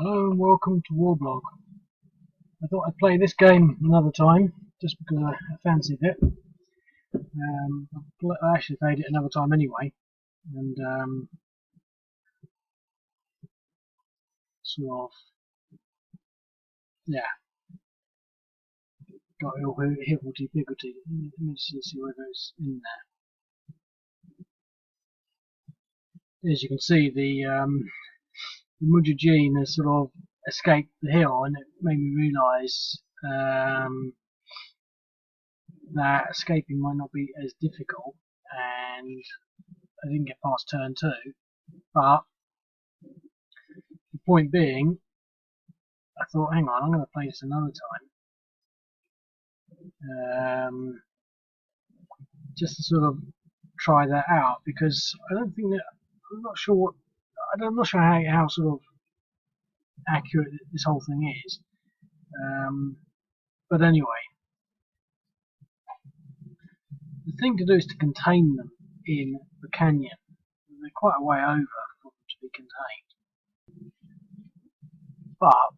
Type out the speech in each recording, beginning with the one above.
Hello and welcome to Warblog. I thought I'd play this game another time, just because I fancied it. I actually played it another time anyway, and sort of, yeah, got higgledy-piggledy. Let me just see whether it's in there. As you can see, the Mujahideen has sort of escaped the hill, and it made me realise that escaping might not be as difficult, and I didn't get past turn 2, but the point being, I thought, hang on, I'm going to play this another time, just to sort of try that out, because I'm not sure I'm not sure how sort of accurate this whole thing is. But anyway, the thing to do is to contain them in the canyon. They're quite a way over for them to be contained, but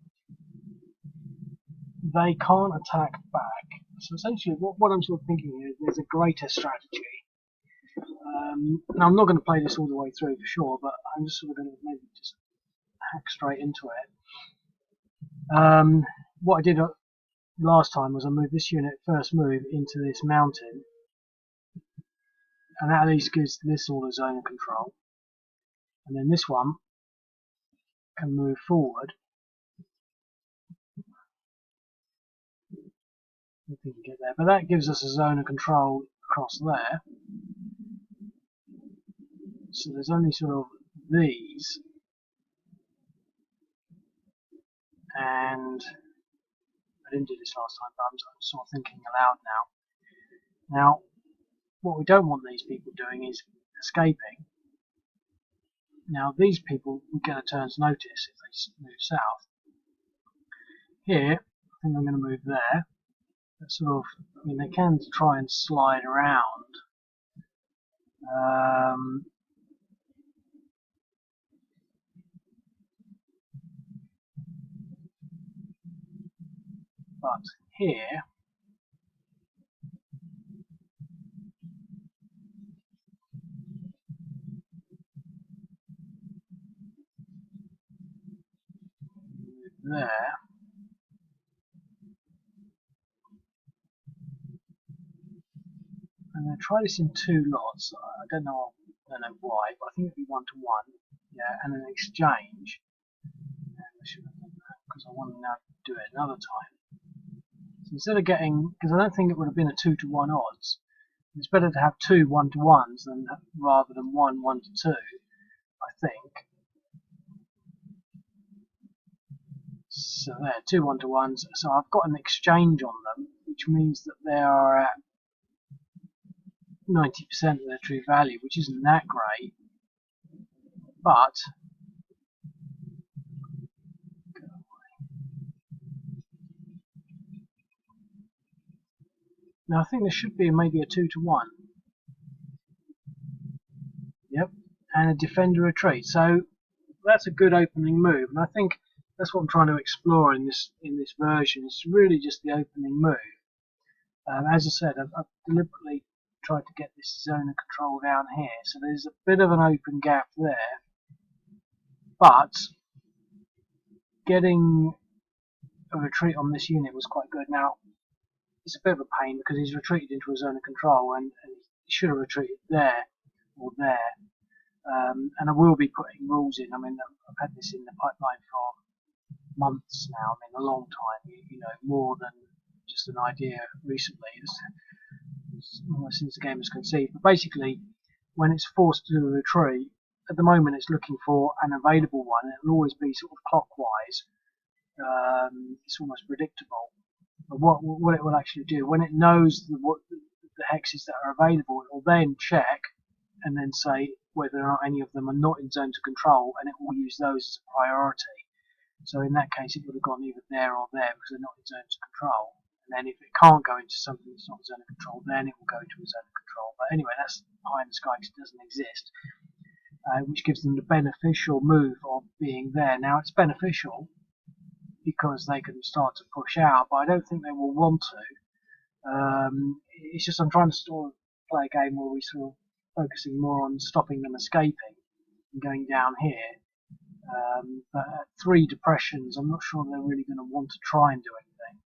they can't attack back. So essentially, what I'm sort of thinking here is there's a greater strategy. Now I'm not going to play this all the way through for sure, but I'm just sort of going to maybe just hack straight into it. What I did last time was I moved this unit first move into this mountain, and that at least gives this all a zone of control, and then this one can move forward. If we can get there, but that gives us a zone of control across there. So there's only sort of these, and I didn't do this last time, but I'm sort of thinking aloud now. Now, what we don't want these people doing is escaping. Now, these people will get a turn's notice if they move south. Here, I think I'm going to move there. That sort of, I mean, they can try and slide around. But here, there, I'm going to try this in 2 lots. I don't know why, but I think it'll be 1 to 1. Yeah, and an exchange. And I should have done that because I want to now do it another time. So instead of getting, because I don't think it would have been a 2 to 1 odds, it's better to have 2 1 to 1s rather than 1 1 to 2, I think. So there, 2 1 to 1s. So I've got an exchange on them, which means that they are at 90% of their true value, which isn't that great, but now I think there should be maybe a 2 to 1. Yep, and a defender retreat. So that's a good opening move, and I think that's what I'm trying to explore in this version. It's really just the opening move. As I said, I've deliberately tried to get this zone of control down here, so there's a bit of an open gap there, but getting a retreat on this unit was quite good. Now, it's a bit of a pain because he's retreated into a zone of control, and he should have retreated there or there. And I will be putting rules in. I mean, I've had this in the pipeline for months now. I mean, a long time. You know, more than just an idea recently. It's almost since the game was conceived. But basically, when it's forced to do a retreat, at the moment it's looking for an available one. It will always be sort of clockwise. It's almost predictable. But what it will actually do, when it knows the hexes that are available, it will then check and then say whether or not any of them are not in zones of control, and it will use those as a priority. So in that case, it would have gone either there or there because they're not in zones of control. And then if it can't go into something that's not in zone of control, then it will go to a zone of control. But anyway, that's pie in the sky because it doesn't exist. which gives them the beneficial move of being there. Now it's beneficial because they can start to push out, but I don't think they will want to. It's just I'm trying to sort of play a game where we're sort of focusing more on stopping them escaping and going down here. But at 3 depressions, I'm not sure they're really going to want to try and do anything.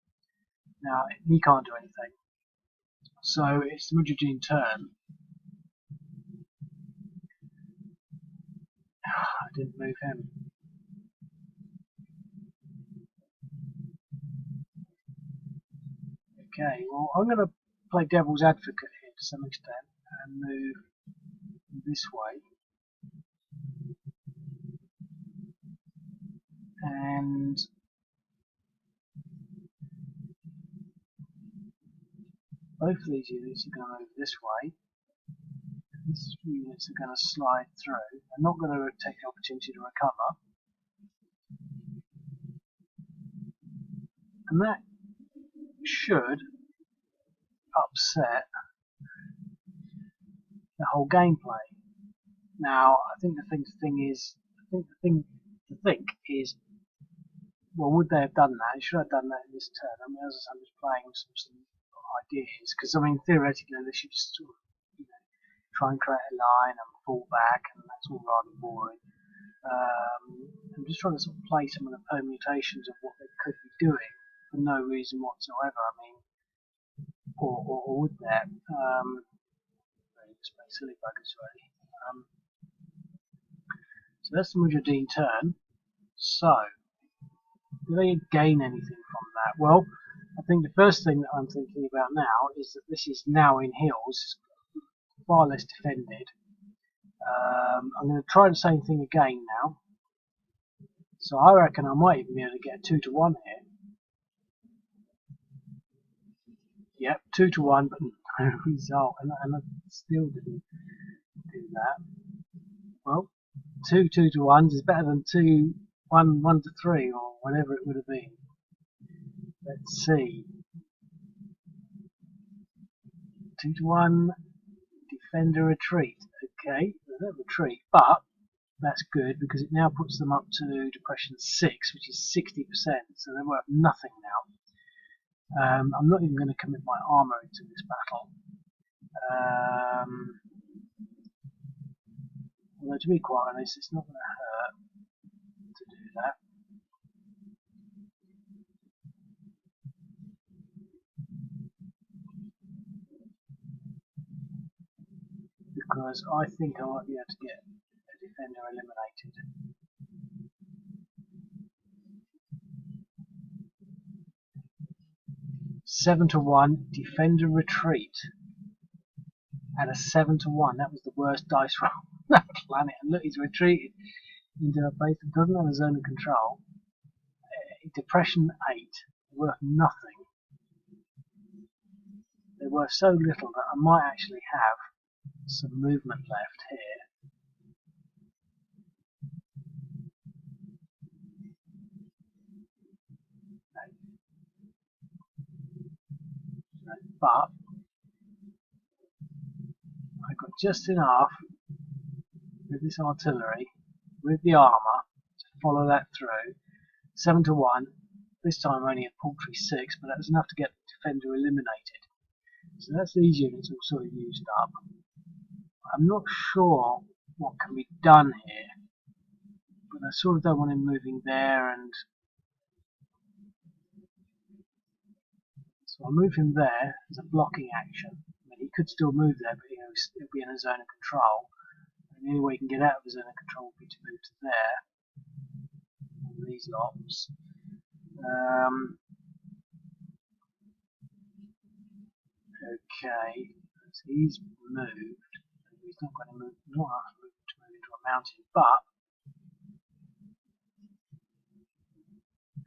Now, he can't do anything. So it's the Mujahideen turn. I didn't move him. Okay, well, I'm going to play devil's advocate here to some extent and move this way. And both of these units are going to move this way. These units are going to slide through. They're not going to take the opportunity to recover. And that should upset the whole gameplay. Now, I think the thing to think is, well, would they have done that? Should I have done that in this turn? I mean, as I was playing with some ideas, because I mean, theoretically, they should just sort of, try and create a line and fall back, and that's all rather boring. I'm just trying to sort of play some of the permutations of what they could be doing for no reason whatsoever. I mean, or would there? Silly buggers, really. So that's the Mujahideen turn. So, do they gain anything from that? Well, I think the first thing that I'm thinking about now is that this is now in hills, far less defended. I'm going to try the same thing again now. So I reckon I might even be able to get a 2-to-1 here. Yep, 2-to-1, but no result, and I still didn't do that. Well, 2 2-to-1s is better than 1-to-3, or whatever it would have been. Let's see. 2-to-1, defender retreat. Okay, they don't retreat, but that's good because it now puts them up to depression 6, which is 60%, so they're worth nothing now. I'm not even going to commit my armour into this battle. Although to be quite honest, it's not going to hurt to do that. Because I think I might be able to get a defender eliminated. Seven to 1, defender retreat. And a 7-to-1. That was the worst dice roll on that planet. And look, he's retreated into a base that doesn't have a zone of control. Depression 8, worth nothing. They're worth so little that I might actually have some movement left here. But I've got just enough with this artillery, with the armour, to follow that through. 7-to-1. This time only a paltry 6, but that was enough to get the defender eliminated. So that's these units all sort of used up. I'm not sure what can be done here, but I sort of don't want him moving there, and so I'll move him there as a blocking action. I mean, he could still move there, but he'll be in a zone of control. And the only way he can get out of the zone of control would be to move to there. And these lots. Okay, so he's moved. He's not going to move, not enough to move into a mountain, but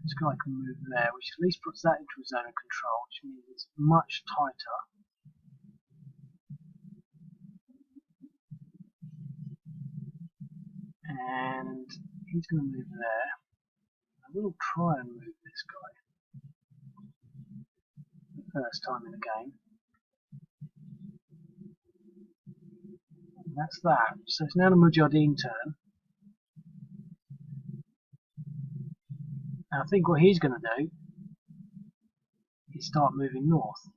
this guy can move there, which at least puts that into a zone of control, which means it's much tighter. And he's going to move there. I will try and move this guy the first time in the game. And that's that. So it's now the Mujahideen turn. And I think what he's going to do is start moving north.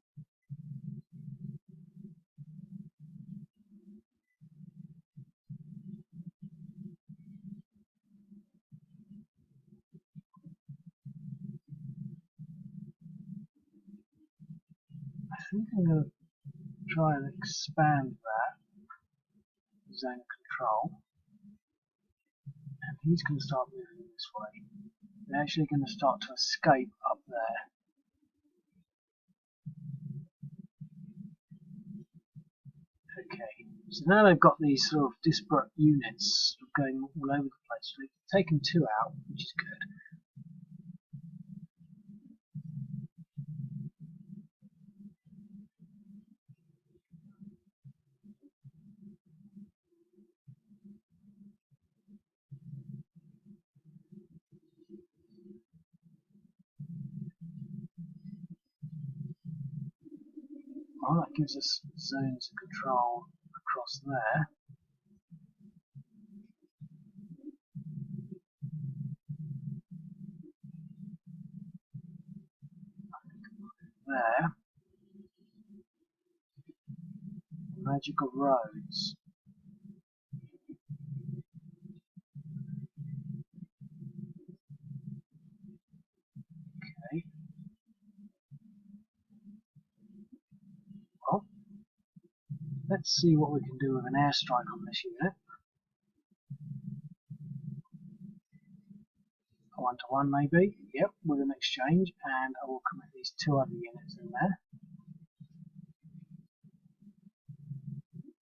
I think I'm going to try and expand that zone of control. And he's going to start moving this way. They're actually going to start to escape up there. Okay, so now they've got these sort of disparate units going all over the place. They've taken 2 out, which is good. Well, that gives us zones of control across there. There. Magical roads. Okay. Well, let's see what we can do with an airstrike on this unit. A 1-to-1 maybe. Yep, with an exchange, and I will commit these 2 other units in there.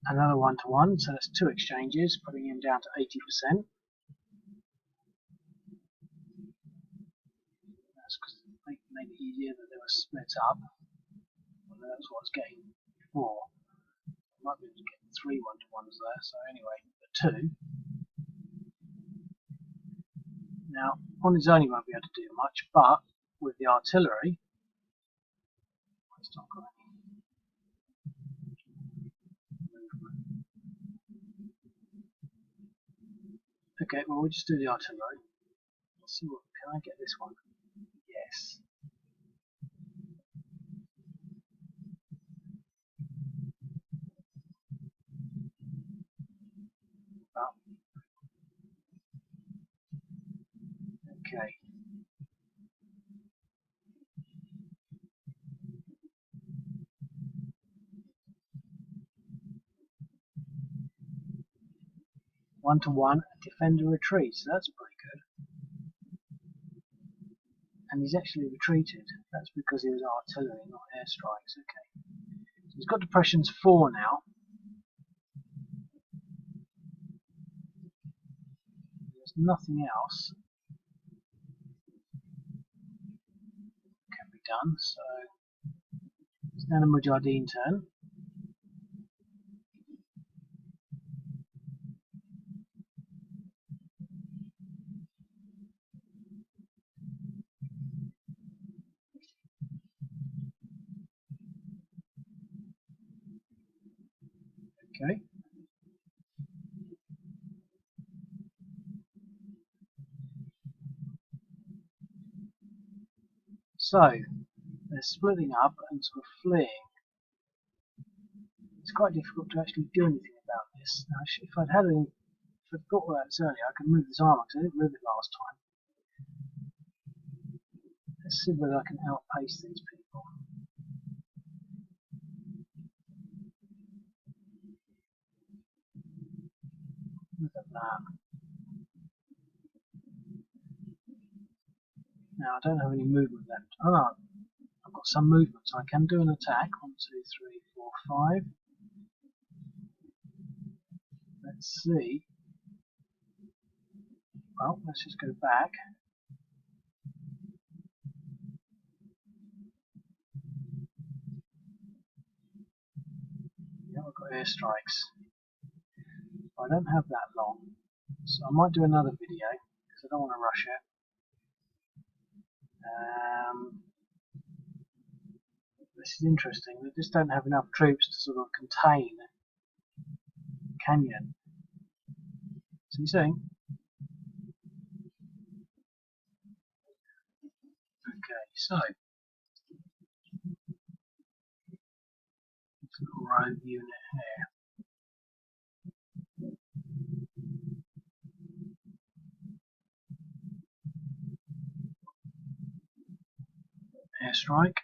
Another 1-to-1, so that's 2 exchanges, putting him down to 80%. That's because it made it easier that they were split up. Well, that's what I was getting before. I might be able to get 3 1-to-1s there, so anyway, the 2. Now, on his own he won't be able to do much, but with the artillery, it's not got any movement. Okay, well we'll just do the artillery. Let's see what, can I get this one? Yes. Oh. Okay. One-to-one, defender retreats, so that's pretty good. And he's actually retreated. That's because he was artillery, not airstrikes. Okay. So he's got depressions 4 now. There's nothing else can be done, so it's now the Mujahideen turn. Okay. So they're splitting up and sort of fleeing. It's quite difficult to actually do anything about this. Now, if I'd thought about this earlier, I could move this armour because I didn't move it last time. Let's see whether I can outpace these people. Look at that. Now I don't have any movement left. Oh, I've got some movement, so I can do an attack. 1, 2, 3, 4, 5. Let's see. Well, let's just go back. Yeah, I've got airstrikes. I don't have that long, so I might do another video because I don't want to rush it. This is interesting. They just don't have enough troops to sort of contain canyon. See you soon. Okay, so this little road unit here. Airstrike.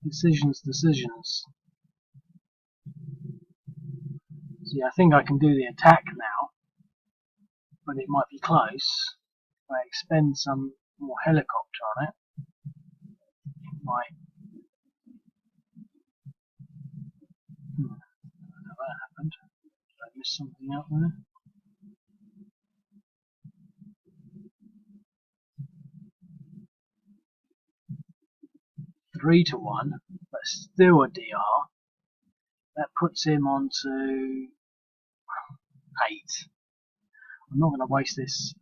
Decisions. See, I think I can do the attack now, but it might be close. If I expend some more helicopter on it, it might. I don't know what happened. Did I miss something out there? 3-1, but still a DR. That puts him on to 8. I'm not going to waste this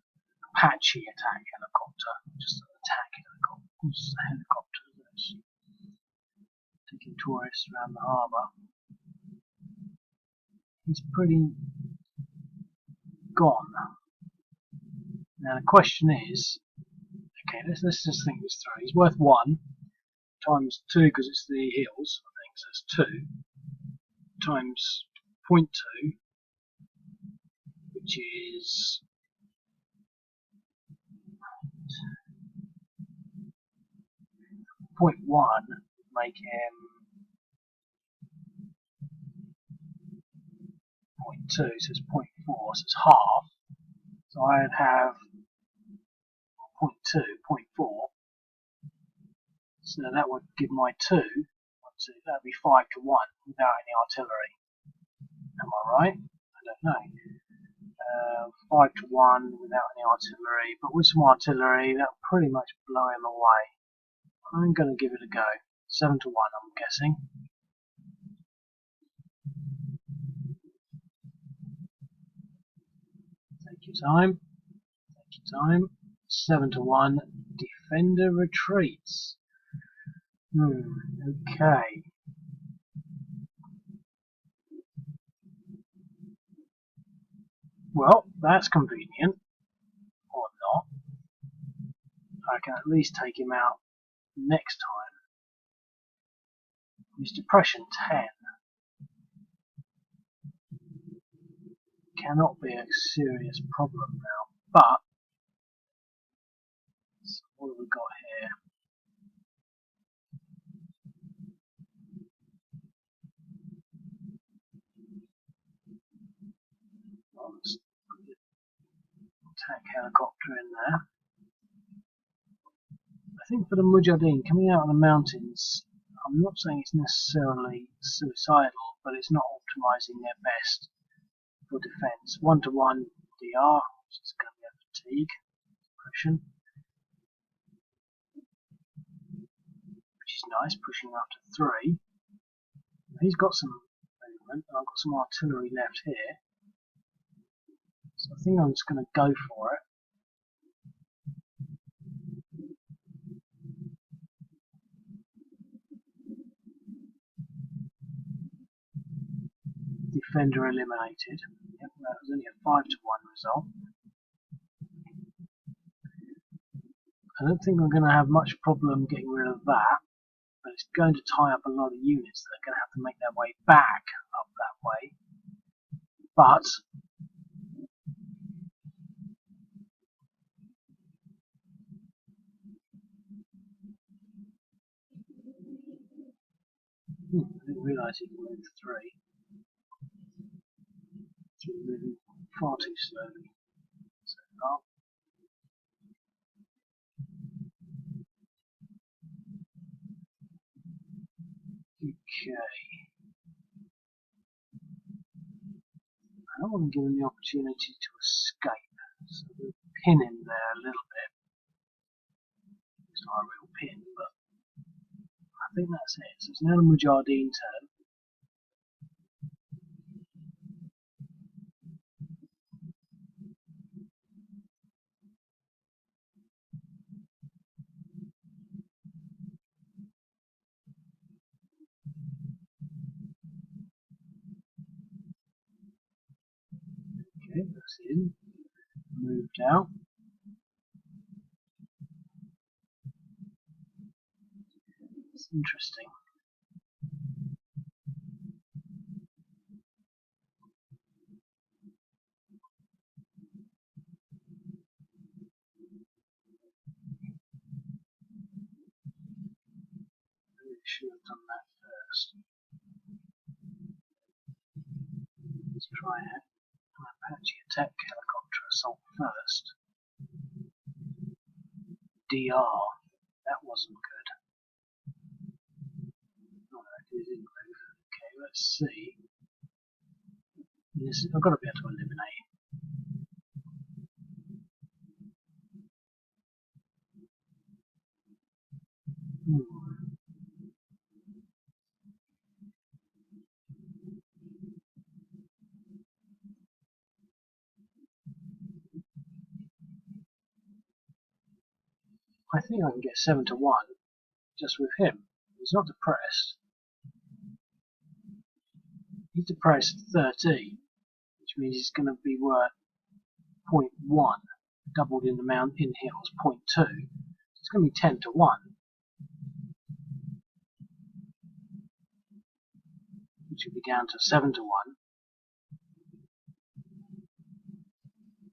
Apache attack helicopter. Just an attack helicopter. What's a helicopter? That's taking tourists around the harbour. He's pretty gone. Now the question is, okay, let's just think this through. He's worth 1 times 2 because it's the hills, I think, so it's 2 times 0.2, which is 0.1, make him 0.2, so it's 0.4, so it's half. So I'd have 0.2, 0.4. So that would give my 2, that would be 5-1 without any artillery. Am I right? I don't know. 5-1 without any artillery, but with some artillery that will pretty much blow him away. I'm going to give it a go. 7-1, I'm guessing. Take your time. Take your time. 7-1. Defender retreats. Okay. Well, that's convenient. Or not. I can at least take him out next time. He's depression 10. Cannot be a serious problem now. But, so what have we got here? Let's put the attack helicopter in there. I think for the Mujahideen coming out of the mountains, I'm not saying it's necessarily suicidal, but it's not optimizing their best for defense. 1-1 DR, which is going to be a fatigue, depression, which is nice, pushing up to 3. He's got some movement, and I've got some artillery left here. So I think I'm just going to go for it. Defender eliminated. Yep, that was only a 5-1 result. I don't think I'm going to have much problem getting rid of that, but it's going to tie up a lot of units that are going to have to make their way back up that way. But I didn't realise he could move 3. So we're moving far too slowly. So up. Okay. I don't want to give him the opportunity to escape, so we'll pin him there a little bit. It's not a real pin, but I think that's it. So it's now the Mujahideen turn. Okay, that's in. Moved out. It's interesting. Maybe I should have done that first. Let's try it. Apache attack helicopter assault first. DR. That wasn't good. Oh, that didn't move. Okay, let's see. I've got to be able to eliminate. I think I can get 7 to 1 just with him. He's not depressed. He's depressed 13, which means he's going to be worth 0.1, doubled in amount in hills 0.2. So it's going to be 10 to 1, which will be down to 7 to 1.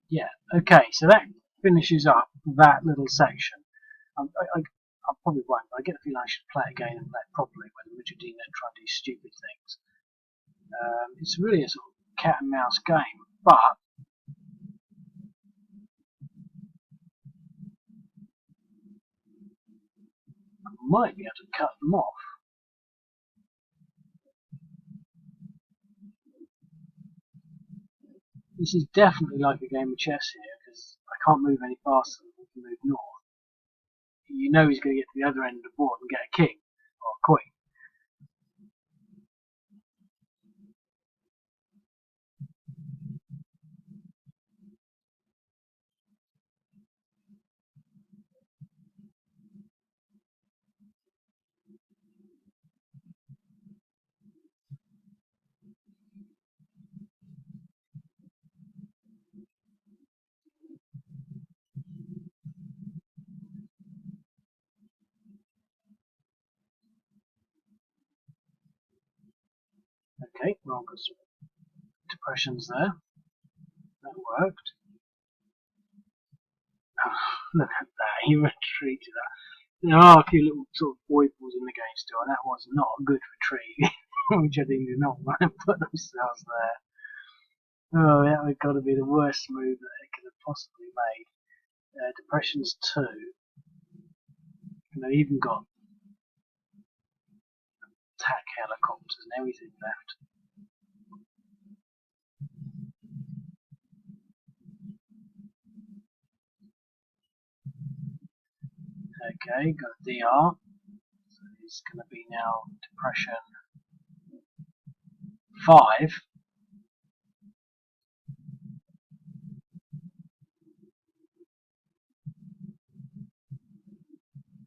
Yeah, okay, so that finishes up that little section. I probably won't, but I get the feeling I should play it again and play it properly when Mujahideen don't try to do stupid things. It's really a sort of cat and mouse game, but I might be able to cut them off. This is definitely like a game of chess here, because I can't move any faster than we can move north. You know he's going to get to the other end of the board and get a king, or a queen. Okay, well, I've got some depressions there. That worked. Oh, look at that, he retreated. There are a few little sort of foibles in the game still, and that was not a good retreat, which I think did not want to put themselves there. Oh, that would have got to be the worst move that they could have possibly made. Depressions 2. And they've even got attack helicopters and everything left. Okay, got a DR. So it's going to be now depression 5.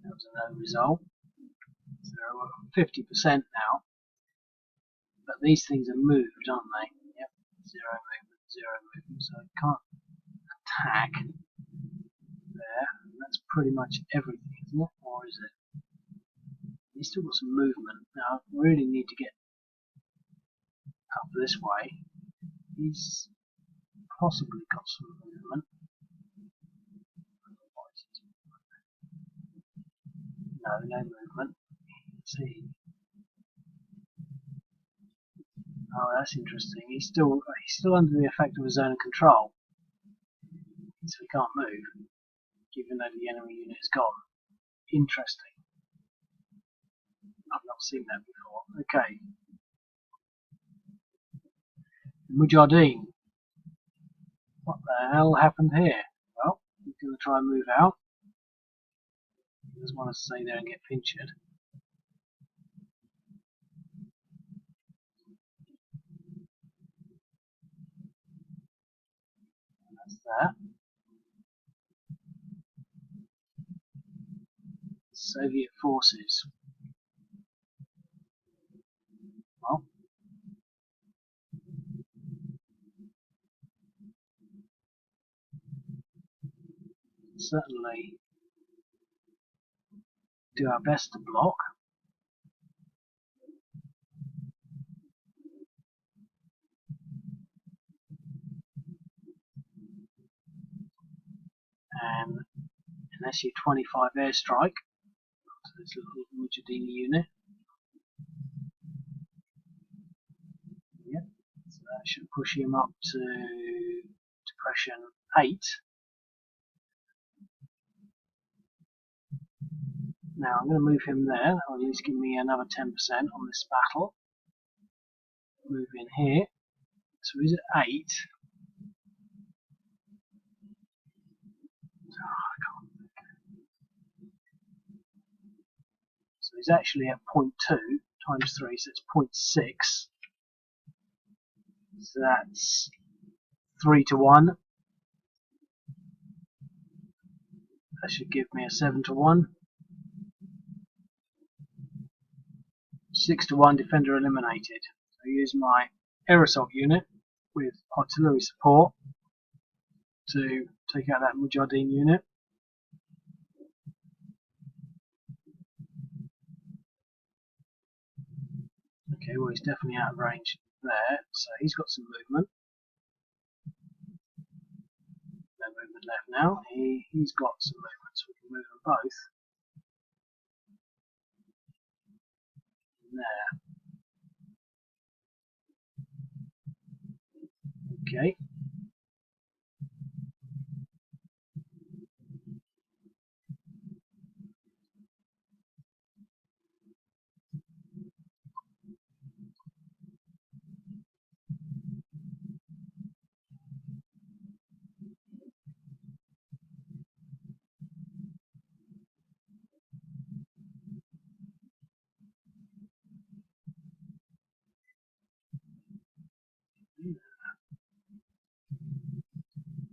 That was a no result. So we're 50% now. But these things are moved, aren't they? Yep, 0 movement, 0 movement. So I can't attack there. And that's pretty much everything, isn't it? Or is it? He's still got some movement. Now I really need to get up this way. He's possibly got some movement. No movement. Let's see. Oh, that's interesting. He's still under the effect of a zone of control, so he can't move, even though the enemy unit is gone. Interesting. I've not seen that before. Okay. Mujahideen. What the hell happened here? Well, he's going to try and move out. He doesn't want to stay there and get pinchered. That's that. Soviet forces. Well, certainly do our best to block. And an SU-25 airstrike to this little Mujahideen unit. Yep, so that should push him up to depression 8. Now I'm going to move him there. That will at least give me another 10% on this battle. Move in here. So he's at 8. So he's actually at 0.2 times 3, so it's 0.6. So that's 3 to 1. That should give me a 7 to 1. 6 to 1, defender eliminated. So I use my air assault unit with artillery support to take out that Mujahideen unit. Okay, well he's definitely out of range there, so he's got some movement. No movement left now. He's got some movement, so we can move them both. There. Okay.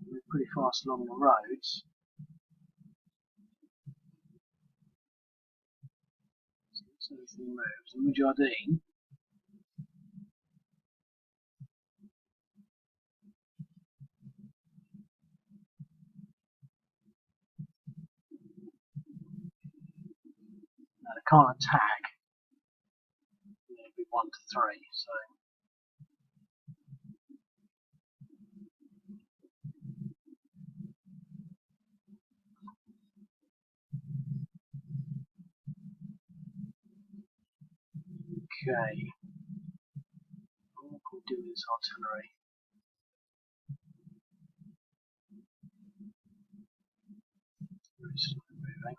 We're pretty fast along the roads. So everything moves. The Mujahideen, now they can't attack. It'll be 1 to 3, so. Okay. What can we do with this artillery? Very slow moving.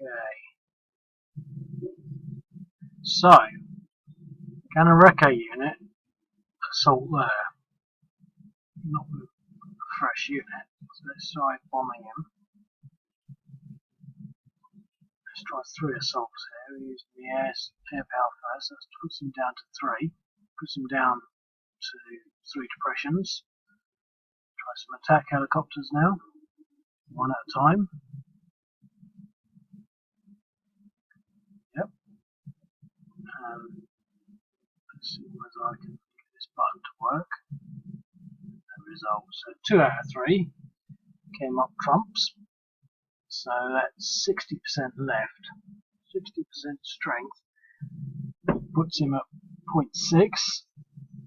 Okay. So, can a Recce unit assault there? Not with a fresh unit. So let's try bombing him. Let's try 3 assaults here. We're using the air power first. That puts him down to 3. Puts him down to 3 depressions. Try some attack helicopters now. 1 at a time. Yep. Let's see whether I can get this button to work. No result. So 2 out of 3 came up trumps. So that's 60% left. 60% strength. Puts him at 0.6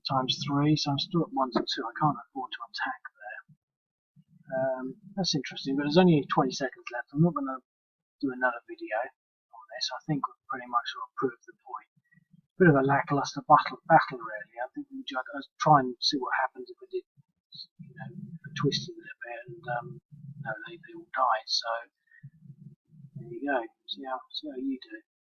times 3, so I'm still at 1 to 2. I can't afford to attack there. That's interesting, but there's only 20 seconds left. I'm not going to do another video on this. I think we've pretty much sort of proved the point. Bit of a lackluster battle really. I think I was trying to see what happens if I did, if I twisted it a bit, and no, they all died. So there you go. See how you do.